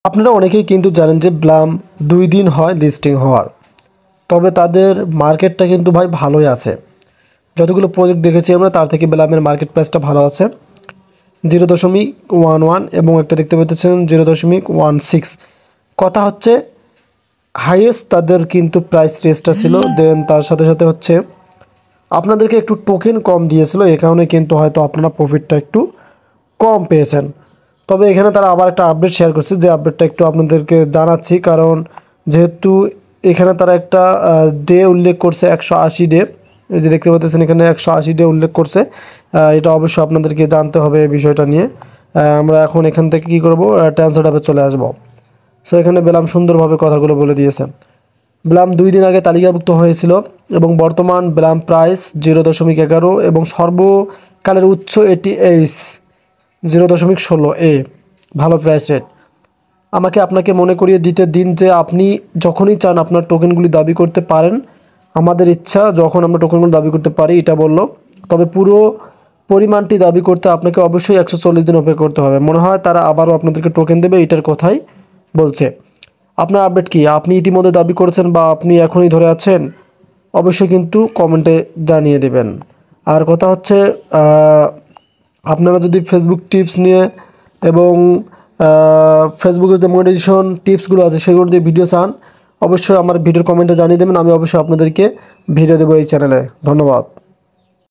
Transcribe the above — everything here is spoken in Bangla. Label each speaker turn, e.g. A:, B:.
A: আপনারা অনেকেই কিন্তু জানেন যে ব্লাম 2 দিন হয় লিস্টিং হওয়ার, তবে তাদের মার্কেটটা কিন্তু ভাই ভালোই আছে। যতগুলো প্রজেক্ট দেখেছি আমরা তার থেকে ব্লামের মার্কেট প্রাইসটা ভালো আছে, 0.11 এবং একটা দেখতে পাচ্ছেন 0.16। কথা হচ্ছে হাইয়েস্ট তাদের কিন্তু প্রাইস রেসটা ছিল, দেন তার সাথে সাথে হচ্ছে আপনাদেরকে একটু টোকেন কম দিয়েছিল, এই কারণে কিন্তু হয়তো আপনারা প্রফিটটা একটু কম পেয়েছেন। তবে এখানে তারা আবার একটা আপডেট শেয়ার করছে, যে আপডেটটা একটু আপনাদেরকে জানাচ্ছি, কারণ যেহেতু এখানে তারা একটা ডে উল্লেখ করছে 180 ডে, এই যে দেখতে পাচ্ছেন এখানে 180 ডে উল্লেখ করছে। এটা অবশ্যই আপনাদেরকে জানতে হবে এই বিষয়টা নিয়ে। আমরা এখন এখান থেকে কী করবো, ট্রান্সফার অ্যাপে চলে আসবো। সো এখানে বেলাম সুন্দরভাবে কথাগুলো বলে দিয়েছে। ব্লাম 2 দিন আগে তালিকাভুক্ত হয়েছিল এবং বর্তমান ব্লাম প্রাইস 0.11 এবং সর্বকালের উচ্চ এটি এইচ 0.16 ভালো প্রাইস রেট। আমাকে আপনাকে মনে করিয়ে দিতে দিন যে আপনি যখনই চান আপনার টোকেনগুলি দাবি করতে পারেন। আমাদের ইচ্ছা যখন আমরা টোকেনগুলো দাবি করতে পারি এটা বললো, তবে পুরো পরিমাণটি দাবি করতে আপনাকে অবশ্যই 140 দিন অপেক্ষা করতে হবে। মনে হয় তারা আবারও আপনাদেরকে টোকেন দেবে, এটার কথাই বলছে। আপনার আপডেট কি? আপনি ইতিমধ্যে দাবি করেছেন বা আপনি এখনই ধরে আছেন? অবশ্যই কিন্তু কমেন্টে জানিয়ে দেবেন। আর কথা হচ্ছে আপনারা যদি ফেসবুক টিপস নিয়ে এবং ফেসবুকের যে মনিটাইজেশন টিপসগুলো আছে সেগুলো দিয়ে ভিডিও চান, অবশ্যই আমার ভিডিওর কমেন্টে জানিয়ে দেবেন। আমি অবশ্যই আপনাদেরকে ভিডিও দেবো এই চ্যানেলে। ধন্যবাদ।